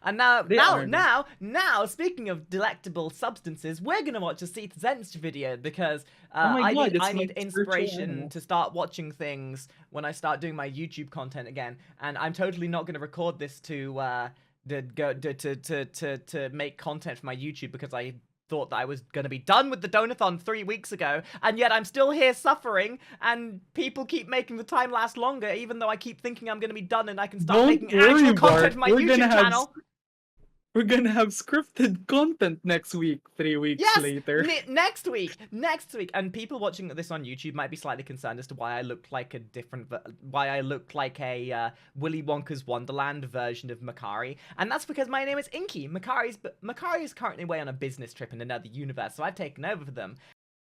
And now, speaking of delectable substances, we're gonna watch a Zenst video because I need inspiration to start watching things when I start doing my YouTube content again. And I'm totally not gonna record this to make content for my YouTube because I thought that I was going to be done with the Donathon 3 weeks ago, and yet I'm still here suffering, and people keep making the time last longer, even though I keep thinking I'm going to be done and I can start making actual content for my YouTube channel. We're gonna have scripted content next week, 3 weeks later. Next week, and people watching this on YouTube might be slightly concerned as to why I look like a Willy Wonka's Wonderland version of Makari, and that's because my name is Inky. Makari is currently away on a business trip in another universe, so I've taken over for them.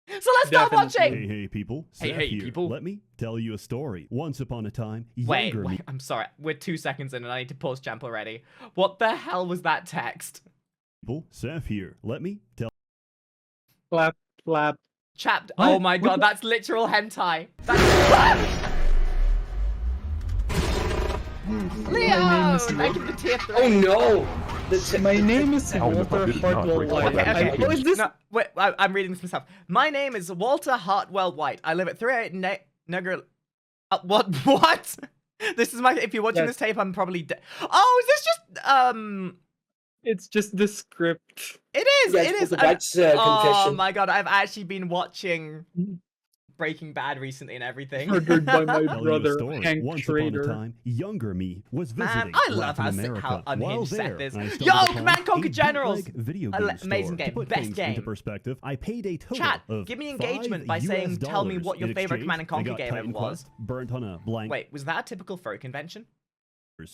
So let's start watching! Hey people. Hey people. Let me tell you a story. Once upon a time, Wait, I'm sorry. We're 2 seconds in and I need to pause champ already. What the hell was that text? People, Seth here. Let me tell. Flap. Chapped. Oh my god, that's literal hentai. Leo! Thank you for the tier 3. Oh no! My name is Walter Hartwell White. Okay. Wait, I'm reading this myself. My name is Walter Hartwell White. I live at 38 Nugger. What? This is my. If you're watching this tape, I'm probably dead. Oh, is this just It's just the script. It is. Yes, it is. Oh my god, I've actually been watching Breaking Bad recently and everything. Murdered by my brother, Hank Once Trader. upon a time, younger me was visiting I love how unhinged Seth is. Yo, Command Conquer Generals! Amazing game. Best game. Into perspective, I paid a total Chat, of give me engagement $5 by saying, tell me what your in favorite exchange, Command and Conquer I got game ever Titan was. Quest burnt on a blank. Wait, was that a typical furry convention?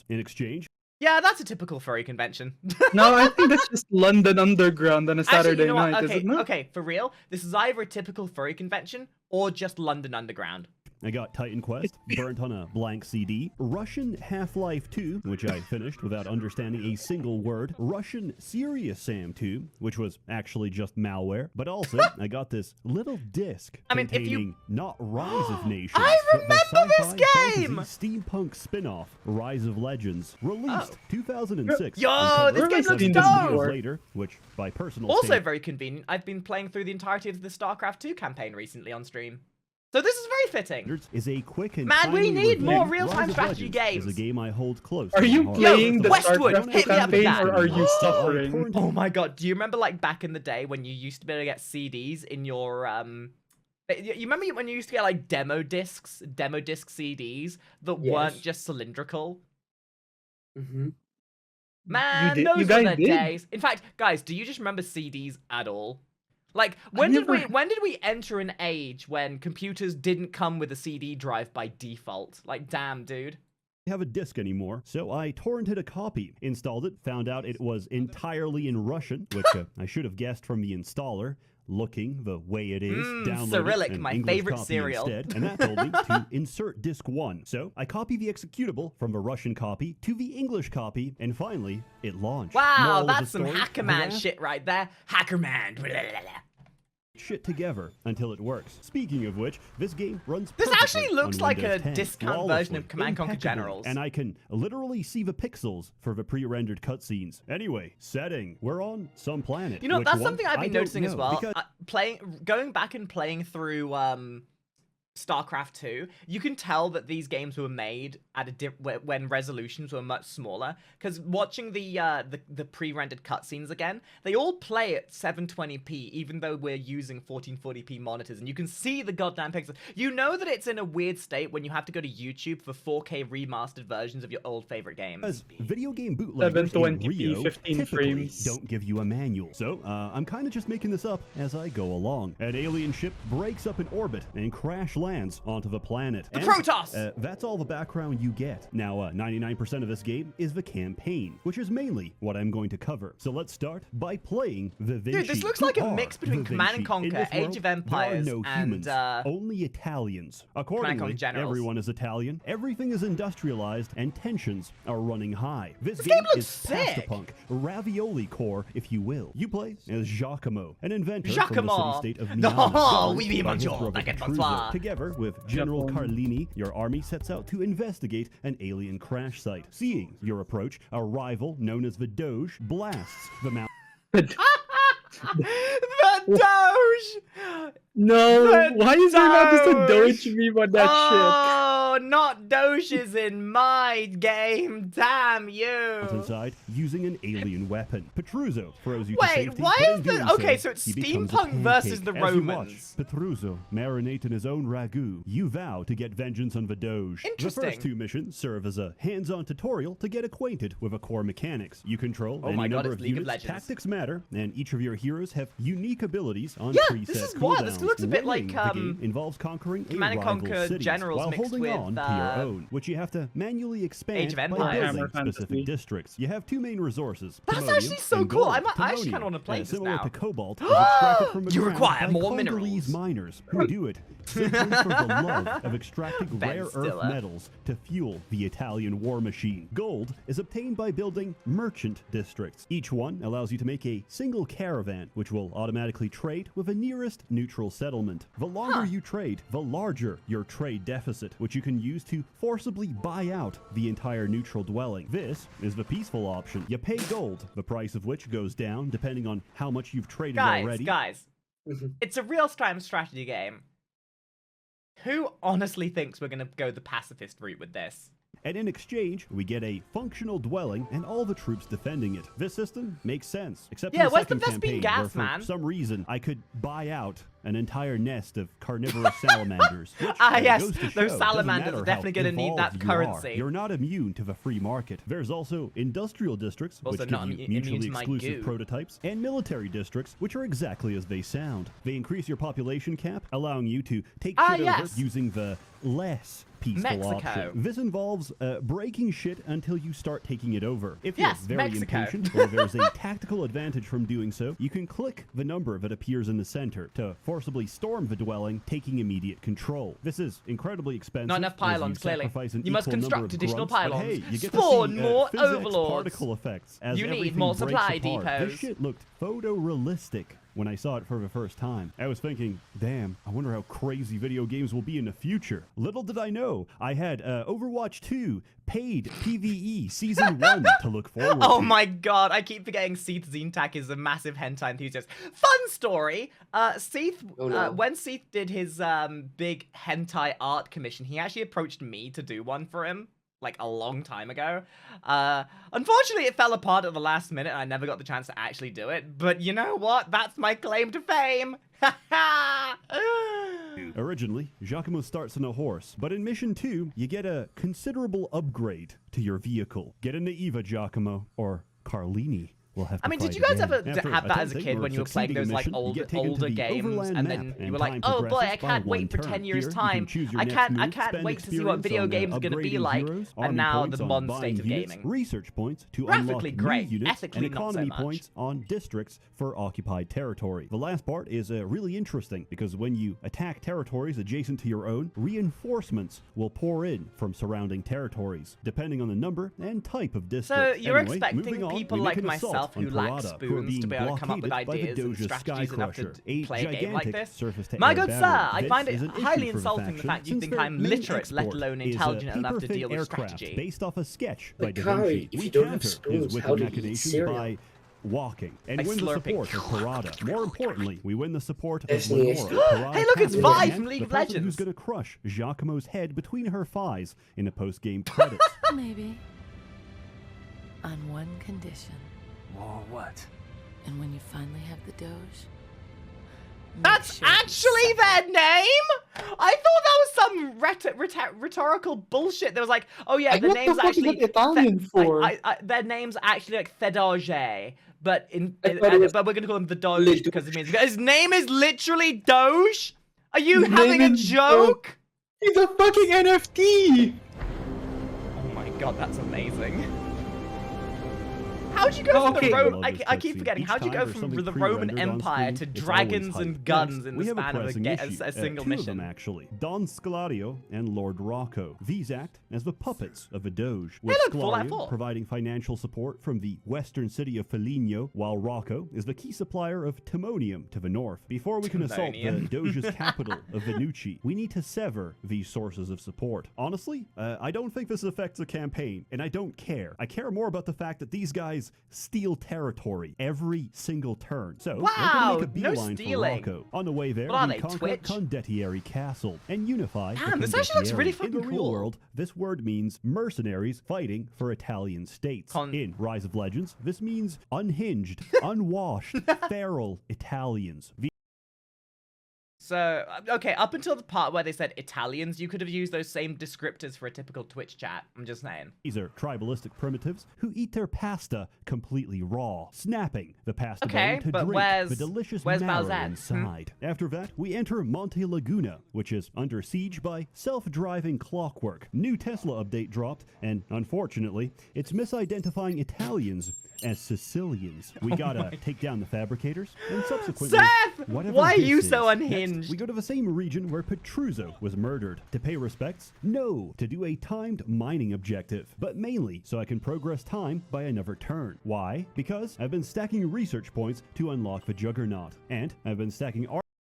In exchange, Yeah, that's a typical furry convention. No, I think that's just London Underground on a Saturday Actually, you know what? night, Okay, is it not? okay, for real, this is either a typical furry convention or just London Underground. I got Titan Quest, burnt on a blank CD, Russian Half-Life 2, which I finished without understanding a single word, Russian Serious Sam 2, which was actually just malware, but also I got this little disc containing not Rise of Nations, I but the remember this sci-fi game! fantasy steampunk spin-off, Rise of Legends, released 2006. Yo, this game looks years dope! later, which by personal Also standards, very convenient, I've been playing through the entirety of the StarCraft 2 campaign recently on stream. So this is very fitting. is a quick and Man, we timely need review. more real-time Rise of strategy Legends games. is a game I hold close. Are to you my heart. playing the Westwood, StarCraft hit me up with campaign, that. or are you suffering? Oh my god, do you remember like back in the day when you used to be able to get CDs in your you remember when you used to get like demo disc CDs that weren't just cylindrical? Mm-hmm. Man, those were the days. In fact, guys, do you just remember CDs at all? Like, when did we enter an age when computers didn't come with a CD drive by default? Like, damn, dude. Have a disc anymore, so I torrented a copy, installed it, found out it was entirely in Russian, which I should have guessed from the installer. Looking the way it is, downloaded Cyrillic, an my English favorite copy cereal. instead, and that told me to insert disc 1. So I copied the executable from the Russian copy to the English copy, and finally, it launched. Wow, Moral of the that's some story, Hackerman harass shit right there. Hackerman. shit together until it works. Speaking of which, this game runs This perfectly actually looks on like Windows a 10, discount version flawlessly, of Command Conquer impeccable, Generals. and I can literally see the pixels for the pre-rendered cutscenes. Anyway, setting. We're on some planet. You know, Which that's one? something I've I been don't noticing as know, well. because Going back and playing through StarCraft 2, you can tell that these games were made at when resolutions were much smaller. Because watching the pre-rendered cutscenes again, they all play at 720p, even though we're using 1440p monitors, and you can see the goddamn pixels. You know that it's in a weird state when you have to go to YouTube for 4K remastered versions of your old favorite games. As video game bootleggers in 720p, Rio 15 typically frames. don't give you a manual. So, I'm kind of just making this up as I go along. An alien ship breaks up in orbit and crash lands onto the planet. The Protoss! That's all the background you get. Now, 99% of this game is the campaign, which is mainly what I'm going to cover. So let's start by playing the Vinci. Dude, this looks like a Who mix are between the Command and Vinci? In Conquer, this Age world, of there are Empires, no and humans, only Italians. Accordingly, Conquer Generals. everyone is Italian, everything is industrialized, and tensions are running high. This game looks is sick. pastapunk, ravioli core, if you will. You play as Giacomo, an inventor from the Giacomo. city-state of No, Milan, oui, oui, by his bonjour, brother baguette, Truzzo. bonsoir. Together, Together with General Japan. Carlini, your army sets out to investigate an alien crash site. Seeing your approach, a rival known as the Doge blasts the mountain. The Doge! No, The why is there not just a Doge! Doge meme on that Oh, not Doges in my game. Damn you. Mountainside using an alien weapon. Petruzzo throws you to Wait, safety. why but is in the- doing okay, so, so it's he becomes a steampunk versus pancake. the As you watch Romans. Petruzzo marinate in his own ragu. You vow to get vengeance on the Doge. The Interesting. first two missions serve as a hands-on tutorial to get acquainted with the core mechanics. You control Oh any my God, number it's of League of units. Legends. Tactics matter, and each of your heroes have unique abilities on Yeah, preset this is wild. This cooldowns. looks a bit like, Winning the game involves conquering Command a and rival Conquer cities Generals while mixed holding with, on to your own, which you have to manually expand Age of by Empires. building Hammer specific Fantasy. districts. You have two main resources. That's Timonium actually so and cool. gold. I actually kinda Timonium, wanna play this similar now. to cobalt, is extracted from the You ground require by more Congolese minerals. miners who do it simply for the love of extracting Ben rare earth Stiller. metals to fuel the Italian war machine. Gold is obtained by building merchant districts. Each one allows you to make a single caravan, which will automatically trade with a nearest neutral settlement. The longer you trade, the larger your trade deficit, which you can use to forcibly buy out the entire neutral dwelling. This is the peaceful option. You pay gold, the price of which goes down depending on how much you've traded already. Guys, Mhm. it's a real-time strategy game. Who honestly thinks we're gonna go the pacifist route with this? And in exchange, we get a functional dwelling and all the troops defending it. This system makes sense, except Yeah, in the where's the second Vespine campaign, gas, where for man? some reason I could buy out an entire nest of carnivorous salamanders. Which, Yes, goes to those show, doesn't salamanders matter are definitely how gonna need that evolved you are, currency. You're not immune to the free market. There's also industrial districts, Also which not give you immune mutually to my exclusive goo. prototypes, and military districts, which are exactly as they sound. They increase your population cap, allowing you to take shit yes. over using the less peaceful Mexico. option. This involves breaking shit until you start taking it over. If Yes, you're very Mexico. impatient or there's a tactical advantage from doing so, you can click the number that appears in the center to forcibly storm the dwelling, taking immediate control. This is incredibly expensive. Not enough as pylons, you clearly. sacrifice an You must equal number construct of additional grunts, but pylons. hey, you get Spawn to see, more physics overlords. particle effects as You need everything more breaks supply apart. depots. This shit looked photorealistic when I saw it for the first time. I was thinking, damn, I wonder how crazy video games will be in the future. Little did I know, I had Overwatch 2 paid PvE Season 1 to look forward Oh to. my god, I keep forgetting Seath Zintak is a massive hentai enthusiast. Fun story! Seath, Oh, no. when Seath did his big hentai art commission, he actually approached me to do one for him, like a long time ago. Unfortunately, it fell apart at the last minute, and I never got the chance to actually do it. But you know what? That's my claim to fame! Originally, Giacomo starts on a horse, but in Mission 2, you get a considerable upgrade to your vehicle. Get into Eva, Giacomo, or Carlini. We'll have to I mean, did fight you guys again. ever After have that as a attempting kid or when you were playing succeeding those a like mission, you get taken to older the games, overland and map, then you and were like, time "Oh boy, I progresses by can't one wait for turn. 10 years' Here, you time. can choose your I next can't move, wait spend to see what video experience game's on, gonna be upgrading like." heroes, And army now points the on modern buying state of units, gaming. research points to Graphically unlock great, new units, ethically and not so economy much. points on districts for occupied territory. The last part is really interesting because when you attack territories adjacent to your own, reinforcements will pour in from surrounding territories, depending on the number and type of district. So you're Anyway, expecting moving on, people we like make an assault myself on who lack Parada, who are spoons to being be able to come up with blockaded by the ideas and Doja strategies enough to Skycrusher, a play a game like gigantic this? surface-to-air My good sir, battery. I This find it is an issue highly for the insulting the faction, fact you since think their I'm main literate, let export alone is a intelligent enough to paper-thin deal with aircraft strategy. based off a sketch by Da Makari, Vinci. if We you don't have counter spoons, his how wicked do you eat machinations cereal? by walking and By win the slurping. support of Parada. More importantly, we win the support of Yes, Lenora. yes. Parada Hey, look, it's captain Vi and from League the of person Legends. who's going to crush Giacomo's head between her thighs in the post-game credits. Maybe. On one condition. Or what? And when you finally have the Doge. make That's sure you actually suck their name? I thought that was some rhetorical bullshit. There was like, oh yeah, Like, the what the name's fuck is actually that Italian for? their name's actually like Fedorge, but I thought it was but we're gonna call him the Doge Doge. because it means his name is literally Doge. Are you His having name a is joke? He's a fucking NFT! Oh my god, that's amazing. How'd you go from Okay. the Roman? Love this I keep cutscene. forgetting. Each How'd you time go there's from something the Roman pre-rendered on Empire screen, to it's dragons always and hype. guns Next, in we the have a span of pressing a issue. single Two of mission? them, actually. Don Scaladio and Lord Rocco. These act as the puppets of a doge, with look Fallout Scaladio 4. providing financial support from the western city of Foligno, while Rocco is the key supplier of timonium to the north. Before we can assault the Timonium. doge's capital of Venucci, we need to sever these sources of support. Honestly, I don't think this affects the campaign, and I don't care. I care more about the fact that these guys steal territory every single turn. So, we're Wow, gonna make a no beeline for stealing. Rocco. On the way there, What are we they, conquer Twitch? Condottieri Castle and unify the Damn, this actually looks really Condottieri. In the fucking real cool. world, this word means mercenaries fighting for Italian states. In Rise of Legends, this means unhinged, unwashed, feral Italians. So, okay, up until the part where they said Italians, you could have used those same descriptors for a typical Twitch chat. I'm just saying. These are tribalistic primitives who eat their pasta completely raw, snapping the pasta Okay, bone to but drink where's- the delicious where's marrow Bowsette? inside. After that, we enter Monte Laguna, which is under siege by self-driving clockwork. New Tesla update dropped, and unfortunately, it's misidentifying Italians as Sicilians. We gotta take down the fabricators, and subsequently, Seth! whatever Why are this you is. so Next, unhinged? we go to the same region where Petruzzo was murdered. To pay respects? No. To do a timed mining objective. But mainly so I can progress time by another turn. Why? Because I've been stacking research points to unlock the Juggernaut. And I've been stacking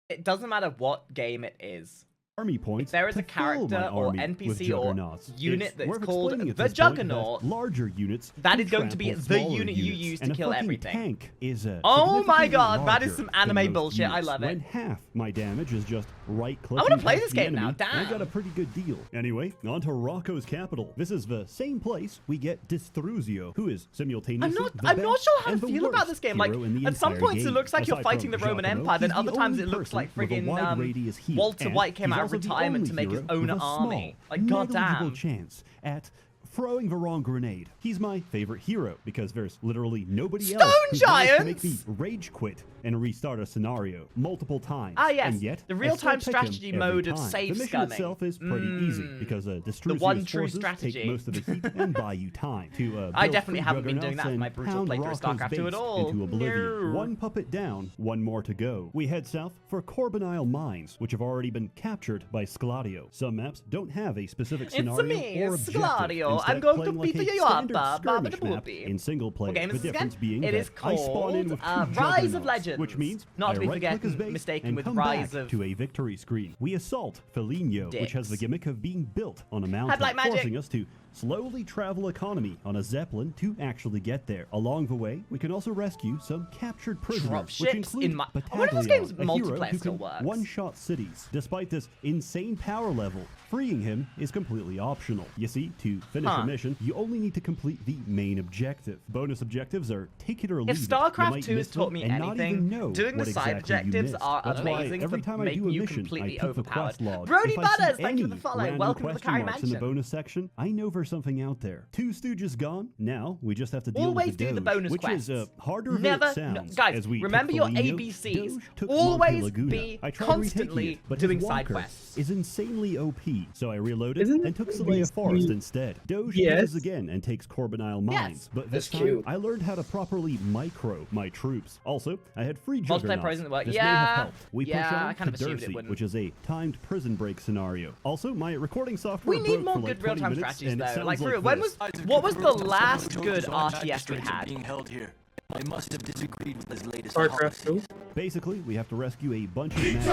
It doesn't matter what game it is. army points. If there is to a fill character my or army NPC with or Juggernauts. unit It's that's worth called explaining at the this point that Juggernaut, larger units that can is going to be trample the smaller unit you units, use to and a kill fucking everything. tank is Oh my significantly god, that is larger some than anime most bullshit. I units. love it. When half my damage is just right-clicking. I wanna play at this the game now, enemy, I got damn. a pretty good deal. Anyway, on to Rocco's capital. This is the same place we get Distruzio, who is simultaneously I'm not best sure how and to the feel about worst this game. Like, hero in the at some entire points it game. looks like you're Aside fighting the from Roman Giacomo, Empire, then he's the other times only it looks person like with a friggin' wide radius heal, Walter and White came he's out of also the retirement only to make his hero own with a army. small, Like, negligible goddamn. chance at throwing the wrong grenade. He's my favorite hero because there's literally nobody Stone else who's managed to make me Giants! rage quit and restart a scenario multiple times. Ah, yes, and yet the I real-time still pick him strategy every mode of time. save The mission scumming. itself is pretty easy because Distruzio's one true forces strategy. take most of the heat and buy you time to I build definitely free haven't been doing juggernauts that for and my brutal pound playthrough of Rocco's StarCraft 2 at base all. into oblivion. No. One puppet down, one more to go. We head south for Corbinile Mines, which have already been captured by Scaladio. Some maps don't have a specific It's scenario me, or objective. Scaladio. Instead, I'm going to playing like beat a you up, standard skirmish Babidi map Boopy. in single player. What game The is this difference again? being It that is I spawn in called, with two Rise of juggernauts, Legends, which means not I to be right-click his forgotten- base mistaken and with come Rise back of to a victory screen. We assault Foligno, which has the Dicks. gimmick of being built on a mountain, Black magic. forcing us to slowly travel economy on a zeppelin to actually get there. Along the way, we can also rescue some captured prisoners, Drop which ships include in my- I wonder if this Battaglion, game's a hero multiplayer who still can works. one-shot cities. Despite this insane power level, freeing him is completely optional. You see, to finish a mission, you only need to complete the main objective. Bonus objectives are take it or leave If it. You StarCraft might 2 has miss taught them me and not even anything, know doing the what side exactly you objectives missed. are That's why amazing every for time I making do a you mission, completely I pick the overpowered. quest log. Brody If I Butters, see thank you for any the follow. random Welcome to the question Makari marks in the Mansion. bonus section, I know there's something out there. Two Stooges gone. Now we just have to deal Always with the do the Doge, bonus which quests. is harder than Never, it sounds. guys, as we remember took your Foligno, ABCs. Doge took Always Monte Laguna. be I tried constantly retaking it, but doing his side walker quests. is insanely OP, so I reloaded Isn't and took it Celea ABCs? Forest instead. Doge Yes. uses again and takes Corbinile Mines, Yes. but this That's time cute. I learned how to properly micro my troops. Also, I had free Multiplayer juggernauts. prison work. This may have Yeah. helped. We push Yeah, on I kind of to assumed it Dursi, wouldn't. which is a timed prison break scenario. Also, my recording software We need broke more for like good 20 real-time minutes, strategies, and it though. sounds Like, for real, when this. what was the last good RTS we had? Being held here. I must have disagreed with his latest StarCraft 2. Basically, we have to rescue a bunch of magic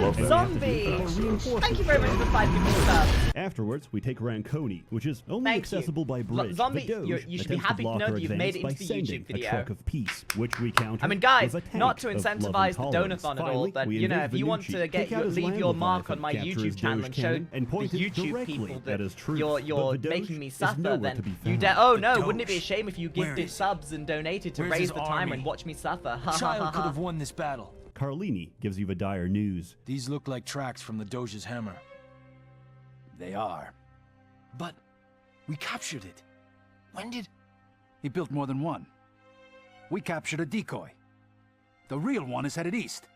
Look, zombie! Thank you very much for the 5 people sub. Afterwards, we take Ranconi, which is only Thank you. accessible by bridge. Zombie, The Doge you should be attempts happy to block know our that you've made it advance into by the sending YouTube video. a truck of peace, which we counter I mean, guys, with a tank not to of incentivize loving the columns. donathon and all, Finally, but we you know, invade if you want Venucci, to take out his leave land your mark on Leviathan, my capture his YouTube channel Doge and show cannon, and the point it YouTube directly people at that his troops. you're But the Doge making me is suffer, nowhere then to be you found. oh The no, wouldn't it be a Doge. shame if you Where gifted is he? subs and donated to Where's raise his the timer army? and watch me suffer? Ha ha Child ha could ha. have won this battle. Carlini gives you the dire news. These look like tracks from the Doge's hammer. They are. But we captured it. When did... He built more than one. We captured a decoy. The real one is headed east.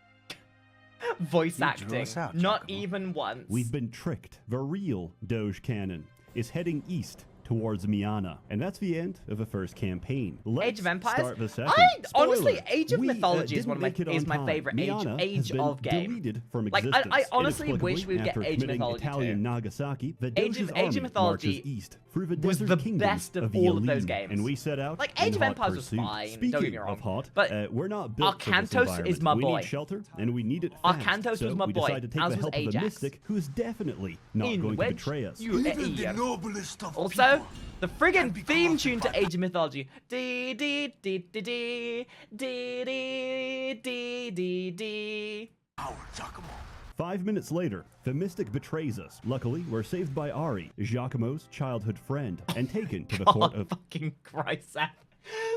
Voice You drew acting, us out, not Giacomo. even once. We've been tricked. The real Doge cannon is heading east towards Miana. And that's the end of the first campaign. Let's Age of Empires? start the second. Honestly, Spoiler, Age of we, Mythology is didn't one of make it is on my time. favorite Miana age has been of game. deleted from Like, existence. I honestly wish inexplicably we'd get after Age of committing Mythology Italian 2. Nagasaki, the Age Doge's of army Mythology marches east through the was desert the kingdoms best of the all of those Elite, games. and we set out Like, in Age of hot Empires was pursuit. fine, don't Speaking get me wrong, of hot, but we're not built for this Arcantos is environment. my We boy. need shelter, and we need it fast. Arcantos so was my we boy, decided to take as the was help of a Ajax. mystic who is definitely not In going to which betray us. you Also, the friggin' theme tune to Age of Mythology. Dee dee dee dee dee dee dee dee dee dee. 5 minutes later, the mystic betrays us. Luckily, we're saved by Ari, Giacomo's childhood friend, and taken to the court Oh, of fucking Christ, Seth.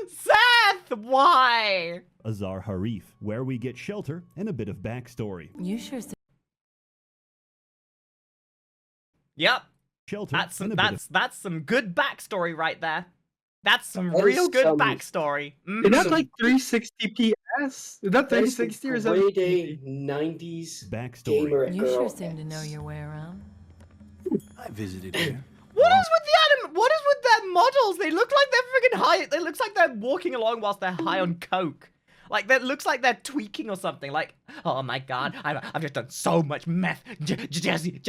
Seth, why? Azar Harif, where we get shelter and a bit of backstory. You sure seem Yep, Shelter that's and some, a bit of that's some good backstory right there. That's some That real is good some- backstory. Is that Mhm. like 360 PS? Is that That is some 360 or is grade that A 90s backstory. gamer You girl. sure seem to know your way around. I visited here. What is with the What is with their models? They look like they're freaking high. It looks like they're walking along whilst they're high on coke. Like that looks like they're tweaking or something. Like, oh my god, I've just done so much meth. Jesse,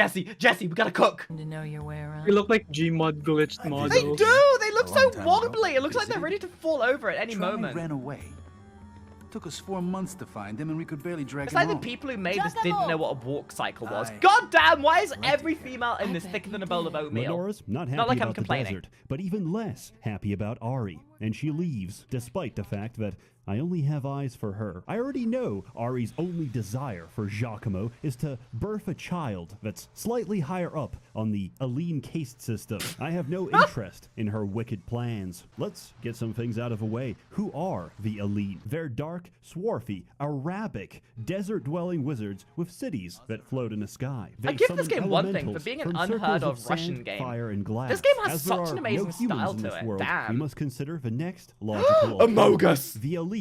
we gotta cook. To know your way around. You look like Gmod glitched They models. They do. They look A so long time ago, wobbly. It looks like they're visited. ready to fall over at any Charlie moment. ran away. Took us 4 months to find him, and we could barely drag It's him like the home. people who made this didn't know what a walk cycle was. Aye. God damn, why is every together. female in I this bet thicker you than a bowl of did. oatmeal? Medora's not happy Not like I'm about the complaining. desert, but even less happy about Ari, and she leaves, despite the fact that I only have eyes for her. I already know Ari's only desire for Giacomo is to birth a child that's slightly higher up on the Aline caste system. I have no interest in her wicked plans. Let's get some things out of the way. Who are the Aline? They're dark, swarthy, Arabic, desert-dwelling wizards with cities that float in the sky. They I'd give this summon game one thing, for elementals being an from unheard circles of sand, Russian game. fire, and glass. This game has As there such an are amazing no humans style in to this it. world, Damn. we must consider the next logical Amogus! The Aline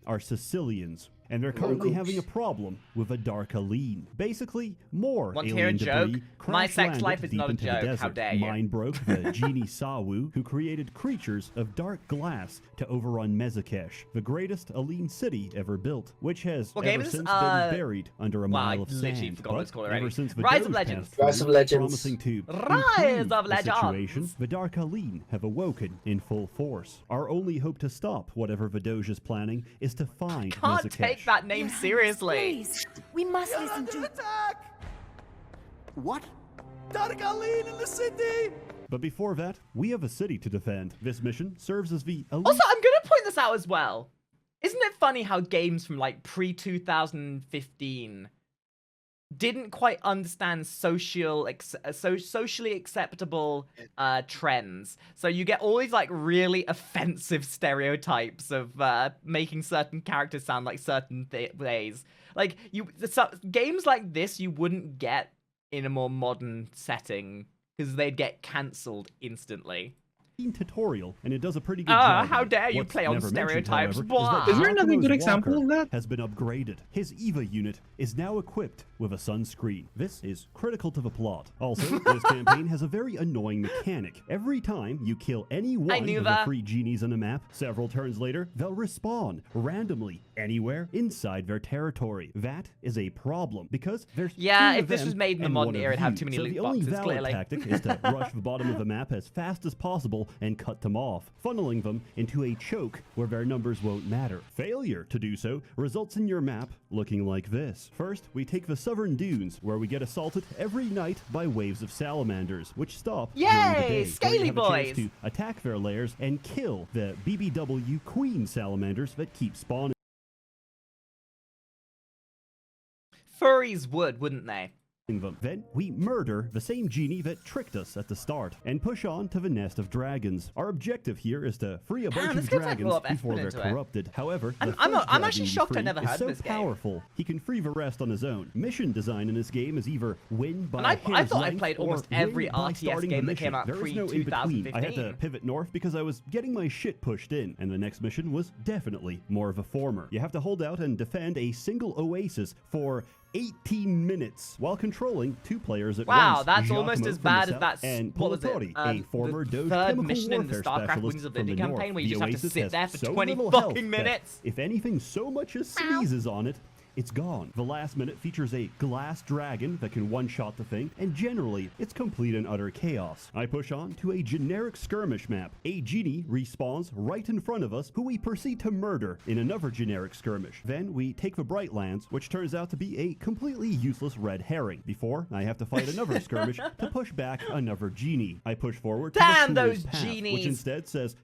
are Sicilians, and they're currently having a problem with a dark Aline. Basically, more Want to hear a alien debris joke? My sex crash-landed life is deep not a into the joke. desert. How dare you. Mine broke the genie Sawu, who created creatures of dark glass to overrun Mezakesh, the greatest Aline city ever built, which has What ever game is this? since been buried under a Wow, mile I of literally sand. forgot what it's But called already. ever since the Rise of Doge Legends. passed Rise through, of Legends. promising to Rise improve of the Legends. situation, the Dark Aline have awoken in full force. Our only hope to stop whatever Vidoge is planning is to find Can't Mezakesh. take that name seriously. Please, we must listen to. What? Dark Aline in the city! But before that, we have a city to defend. This mission serves as the elite. Also, I'm gonna point this out as well. Isn't it funny how games from like pre-2015 didn't quite understand socially acceptable trends? So you get all these like really offensive stereotypes of making certain characters sound like certain ways. Like games like this you wouldn't get in a more modern setting because they'd get cancelled instantly. Tutorial, and it does a pretty good job. How of it. dare you What's play on never mentioned, stereotypes, however, blah. that Is there another good Giacomo's example walker of that? has been upgraded. His EVA unit is now equipped with a sunscreen. This is critical to the plot. Also, this campaign has a very annoying mechanic. Every time you kill any one knew of that. the free genies on a map, several turns later, they'll respawn randomly anywhere inside their territory. That is a problem because there's Yeah, three if of this them was made in the and modern one of era, it'd have you. too many So loot the only boxes, valid clearly. tactic is to rush the bottom of the map as fast as possible and cut them off, funneling them into a choke where their numbers won't matter. Failure to do so results in your map looking like this. First, we take the Southern Dunes, where we get assaulted every night by waves of salamanders, which stop during the Yay, day, where scaly you have a chance boys! to attack their lairs and kill the BBW queen salamanders that keep spawning. Furries would, wouldn't they? Them. Then we murder the same genie that tricked us at the start and push on to the nest of dragons. Our objective here is to free a bunch Damn, of this game's like a dragons lot of before effort they're into it. corrupted. However, I'm- the I'm first actually dragon we shocked I free never is heard so of this game. powerful he can free the rest on his own. Mission design in this game is either win by And I hair's thought I length played or almost win every by RTS starting game the that came mission. out There is no in between. I had to pre-2015. pivot north because I was getting my shit pushed in, and the next mission was definitely more of a former. You have to hold out and defend a single oasis for 18 minutes while controlling 2 players at Wow, once. that's Giacomo almost as from the bad as south that's and what was it? Polatori, a former The Doge third chemical mission in the warfare StarCraft specialist Wings of from the Oblivion north. campaign where you The just have to Oasis sit has there for so 20 little health fucking that minutes. If anything so much as sneezes on it, it's gone. The last minute features a glass dragon that can one-shot the thing, and generally, it's complete and utter chaos. I push on to a generic skirmish map. A genie respawns right in front of us, who we proceed to murder in another generic skirmish. Then we take the Brightlands, which turns out to be a completely useless red herring. Before, I have to fight another skirmish to push back another genie. I push forward to Damn the those Fool's Path, genies! which instead says,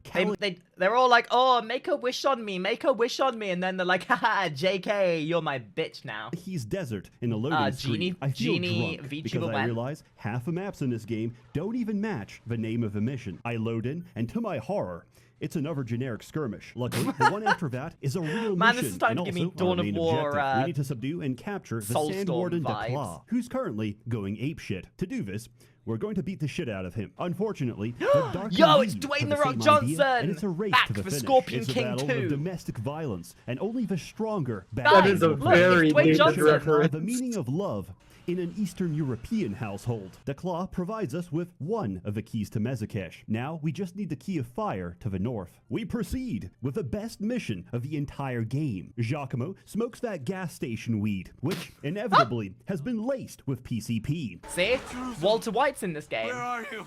They're all like, oh, make a wish on me, make a wish on me, and then they're like, haha, JK, you're my bitch now. He's desert in a loading screen. I feel drunk because I realize half the maps in this game don't even match the name of the mission. I load in, and to my horror, it's another generic skirmish. Luckily, the one after that is a real Man, mission, this is starting and to give me also Dawn our of main War, objective. We need to subdue and capture the Soulstorm Sand Warden vibes. Declaw, who's currently going apeshit. To do this, we're going to beat the shit out of him. Unfortunately, the Dark Yo, it's Lead Dwayne have The the Rock same Johnson! idea, and it's a race Back to the for finish. Scorpion It's a King battle 2. of domestic violence, and only the stronger That is a Look, very it's Dwayne dated Johnson. reference. the meaning of love in an Eastern European household. The Claw provides us with one of the keys to Mezakesh. Now we just need the key of fire to the north. We proceed with the best mission of the entire game. Giacomo smokes that gas station weed, which inevitably has been laced with PCP. See? Walter White's in this game. Where are you?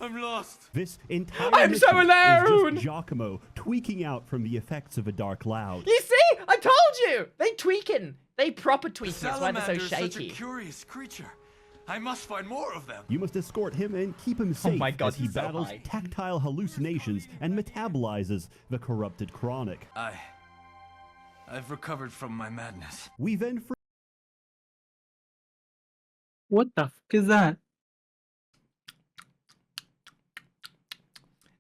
I'm lost. This entire I'm mission so alone! is just Giacomo tweaking out from the effects of a dark cloud. You see? I told you! They tweaking. They proper tweaking. That's why they're so Salamander's such a shaky. curious creature. I must find more of them. You must escort him and keep him safe my God, as he he's so battles high. tactile hallucinations and metabolizes the corrupted chronic. I've recovered from my madness. We then What the fuck is that?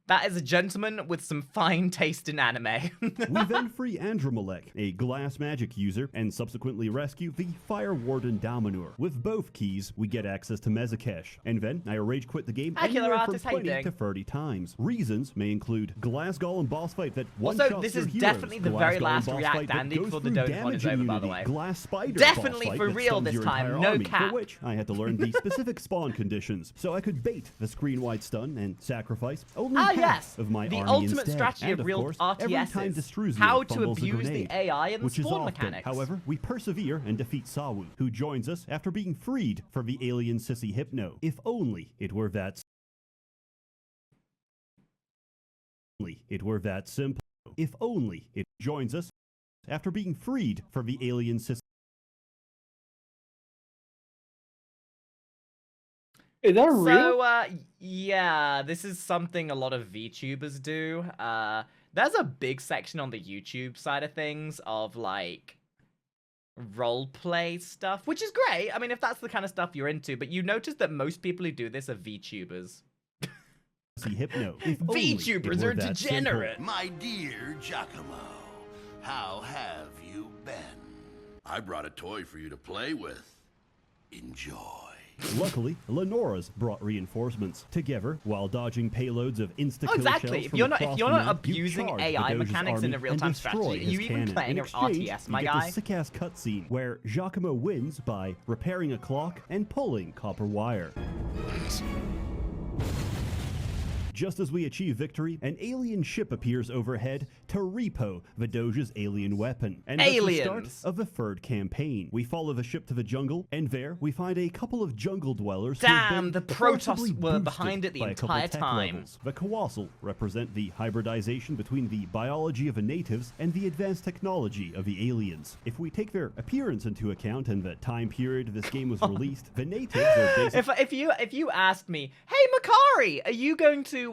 That is a gentleman with some fine taste in anime. We then free Andromelech, a glass magic user, and subsequently rescue the Fire Warden Dominor. With both keys, we get access to Mezakesh, and then I rage quit the game Hi, Killer anywhere from Artist, how you 20 to doing? 30 times. Reasons may include Glass Golem boss fight that Also, one-shots this your is heroes, definitely the Glass very Golem last boss React fight that Andy goes before the through Doge one damage is over, by the immunity, way. Glass Spider Definitely boss fight for that real stuns this your time, entire no army, cap. for which I had to learn the specific spawn conditions, so I could bait the screen-wide stun and sacrifice only half yes, of my the army ultimate instead. strategy And of real course, every time RTSs. Destruzio How to fumbles a abuse the grenade, AI and the which is spawn often. mechanics. However, we persevere and defeat Sawu, who joins us after being freed from the alien sissy Hypno. If only it were that simple. If only it joins us after being freed from the alien sissy. Is that real? So, yeah, this is something a lot of VTubers do. There's a big section on the YouTube side of things of, like, roleplay stuff, which is great. I mean, if that's the kind of stuff you're into, but you notice that most people who do this are VTubers. Hypno. If only it VTubers were are that degenerate. My dear Giacomo, how have you been? I brought a toy for you to play with. Enjoy. Luckily, Lenora's brought reinforcements. Together, while dodging payloads of insta-kill Oh, exactly. shells If from you're not across if you're the not map, you abusing charge the AI Doge's mechanics in army a real-time and destroy strategy, are you his even cannon. playing In an exchange, RTS, my you get guy? this sick-ass cutscene where Giacomo wins by repairing a clock and pulling copper wire. Just as we achieve victory, an alien ship appears overhead to repo the Doge's alien weapon. And that's the start Aliens. of the third campaign. We follow the ship to the jungle, and there we find a couple of jungle dwellers who have Damn, been the Protoss forcibly were boosted behind it the by a couple entire tech time. levels. The Colossal represent the hybridization between the biology of the natives and the advanced technology of the aliens. If we take their appearance into account and the time period this game was released, the natives are basically... If you asked me, hey Makari, are you going to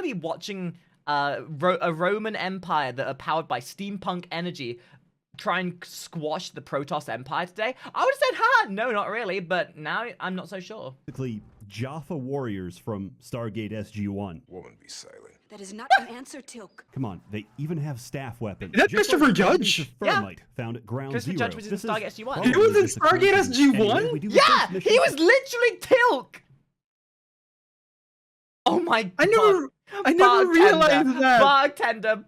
be watching a Roman Empire that are powered by steampunk energy try and squash the Protoss Empire today? I would have said, ha, no, not really, but now I'm not so sure. Jaffa warriors from Stargate SG-1. Woman, be silent. That is not an answer, Tilk. Come on, they even have staff weapons. Is that Just Christopher like Judge? fragments of thermite found at Ground Christopher Zero. Judge was in This is Stargate SG-1. probably He was in just a Stargate coincidence. SG-1? Anyway, we do the Yeah, first mission he was literally Tilk! Oh my my god. I never realized that. Bartender,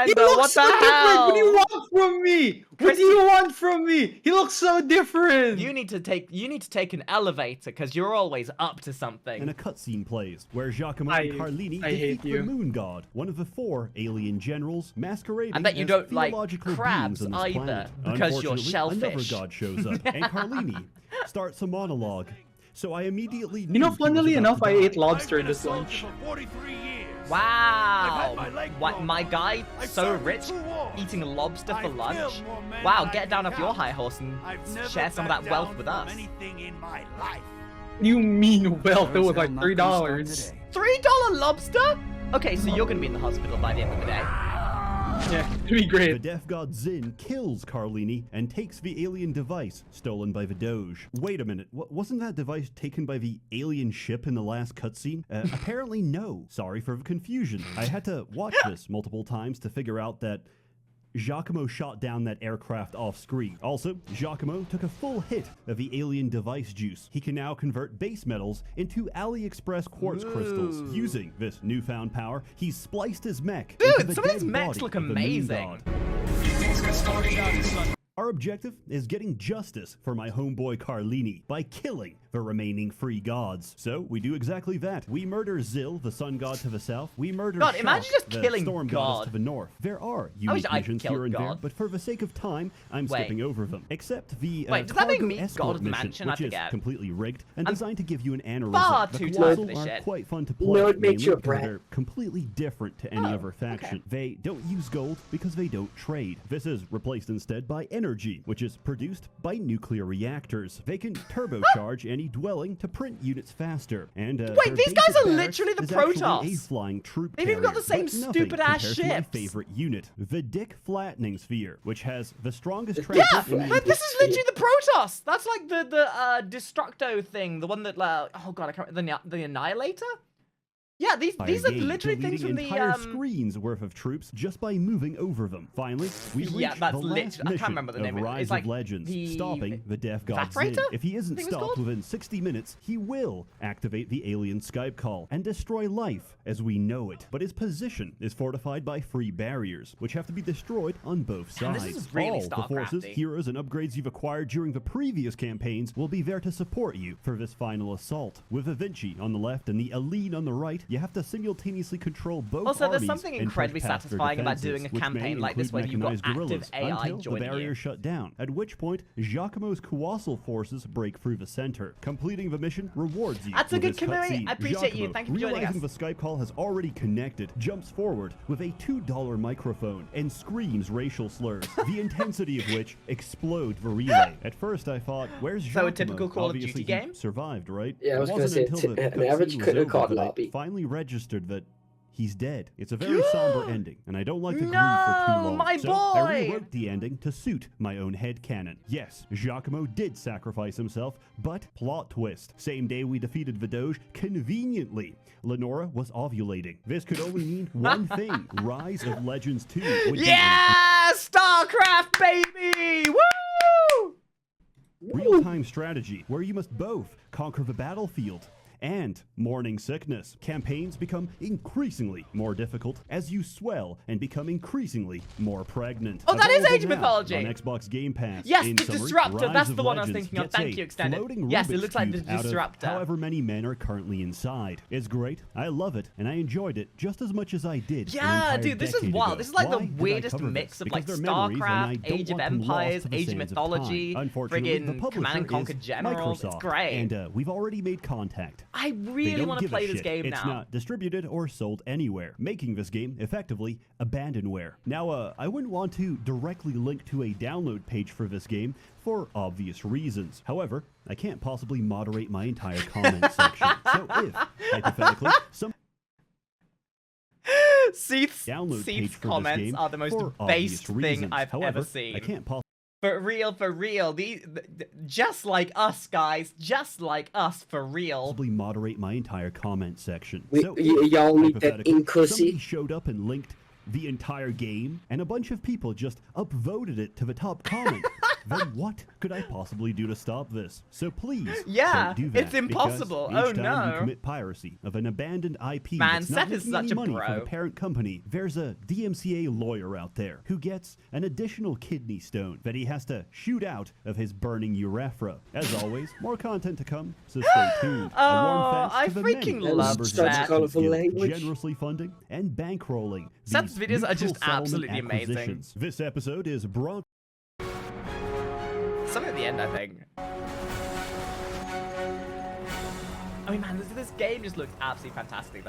He looks what so the different. hell? What do you want from me? What do you want from me? He looks so different. You need to take an elevator because you're always up to something. And a cutscene plays where Giacomo and Carlini defeat the Moon God, one of the 4 alien generals masquerading I bet you as don't like theological crabs beings on this either, planet. because you're Unfortunately, another shellfish. god shows up, and Carlini starts a monologue. So I immediately You know, knew he was funnily about enough, to I die. ate lobster this lunch. Wow. my leg What, my guy I so served rich, 2 wars. eating lobster for I've lunch? killed more men Wow, than I get down can off your count. high horse and I've never share some of that backed wealth down with from us. anything in my life. You mean wealth? It was Turns like out nothing's done $3. today. $3 lobster? Okay, so you're gonna be in the hospital by the end of the day. Yeah, it'd be The great. deaf god Zin kills Carlini and takes the alien device stolen by the Doge. Wait a minute, wasn't that device taken by the alien ship in the last cutscene? Apparently no. Sorry for the confusion. I had to watch this multiple times to figure out that Giacomo shot down that aircraft off screen. Also, Giacomo took a full hit of the alien device juice. He can now convert base metals into AliExpress quartz crystals. Using this newfound power, he's spliced his mech into Dude, the some of these dead mechs body look of the Moon amazing. God. Our objective is getting justice for my homeboy Carlini by killing the remaining 3 gods. So we do exactly that. We murder Zil, the sun god to the south. We murder God, Shok, imagine just the killing storm God. goddess to the north. There are I wish unique I missions killed here and there, God. but for the sake of time, I'm Wait. skipping over them. Except the Wait, does that make cargo me God escort of the mission, Mansion? I which is forget. completely rigged and I'm designed to give you an aneurysm. far The too tired Colossal for this are shit. quite fun to No, play, it makes mainly you a because brat. they're completely different to any Oh, other faction. okay. They don't use gold because they don't trade. This is replaced instead by energy, which is produced by nuclear reactors. They can turbocharge any dwelling to print units faster. And Wait, their these guys basic are barracks literally the is actually Protoss. a flying troop They've even got the carrier, same but nothing stupid-ass compares to my ships. favorite unit, the Dick Flattening Sphere, which has the strongest Yeah, transport in the this is literally the Protoss. That's like the Destructo thing, the one that oh god, I can't remember, the Annihilator. Yeah, these are game, literally things deleting from the entire screens worth of troops just by moving over them. Finally, we reach Yeah, that's the last literally- I can't mission remember the of name of it. Rise It's like of Legends, the stopping the deaf god Zin. Evaporator? If he I isn't think it's stopped called? within 60 minutes, he will activate the alien Skype call and destroy life as we know it. But his position is fortified by free barriers, which have to be destroyed on both Man, sides. this is really All the forces, StarCrafty. heroes, and upgrades you've acquired during the previous campaigns will be there to support you for this final assault. With a Vinci on the left and the Aline on the right, you have to simultaneously control both Also, there's armies something and incredibly push past their satisfying about defenses, doing a which may campaign like this include where you've got mechanized guerrillas, active AI until the joining barrier you. shut down, at which point Giacomo's colossal forces break through the center. Completing the mission rewards you. That's a with good this community. cutscene. I appreciate you. Giacomo, Thank you for joining realizing us. the Skype call has already connected, jumps forward with a $2 microphone and screams racial slurs, the intensity of which explode the relay. At first I thought, where's So a Giacomo? typical Call of Obviously Duty he game? survived, right? Yeah, I was It gonna wasn't say, until the an average cutscene was credit over card that I lobby. finally registered that he's dead. It's a very somber ending, and I don't like to grieve for too No, long. my so I boy! rewrote the ending to suit my own headcanon. Yes, Giacomo did sacrifice himself, but plot twist. Same day we defeated the Doge, conveniently, Lenora was ovulating. This could only mean one thing. Rise of Legends 2 would be a Yeah, StarCraft, baby! Woo! real-time strategy where you must both conquer the battlefield and morning sickness. Campaigns become increasingly more difficult as you swell and become increasingly more pregnant. Oh, that is Available Age of now Mythology. on Xbox Game Pass. Yes, In the summary, Disruptor. Rise That's of the one I was Legends thinking of. gets Thank a you, Extended. floating Yes, it Rubik's looks like the Cube out of Disruptor. however many men are currently inside. It's great. I love it, and I enjoyed it just as much as I did. an Yeah, entire dude, this is decade wild. ago. This is like Why the did I weirdest cover mix this? of Because like they're memories, and I StarCraft, don't Age of want them lost Empires, to the Age of sands of time. Mythology, Unfortunately, the friggin' publisher Command and Conquer is Generals. It's Microsoft, great. and we've already made contact. I They really don't want to give a play this shit. game It's now. not distributed or sold anywhere, making this game effectively abandonware. Now, I wouldn't want to directly link to a download page for this game for obvious reasons. However, I can't possibly moderate my entire comment section. So if, hypothetically, some Seath's download page Seath's for comments this game are the most for based obvious thing reasons. I've However, ever seen. I can't possibly For real, just like us, guys, just like us, for real. moderate my entire comment section. We- So y'all need that hypothetically, inclusy. somebody showed up and linked the entire game, and a bunch of people just upvoted it to the top comment. then what could I possibly do to stop this? So please, Yeah, don't do that, it's impossible. because Oh, each time no. you commit piracy of an abandoned IP Man, that's not Seth is making any such a money for the bro. parent company, there's a DMCA lawyer out there who gets an additional kidney stone that he has to shoot out of his burning urethra. As always, more content to come, so stay tuned. Oh, a warm thanks I to the freaking many love members of Such the Seth. colorful Guild, language. generously funding and bankrolling Seth's these videos are mutual just settlement absolutely amazing. acquisitions. This episode is brought Something at the end, I think. I mean, man, this game just looks absolutely fantastic, though.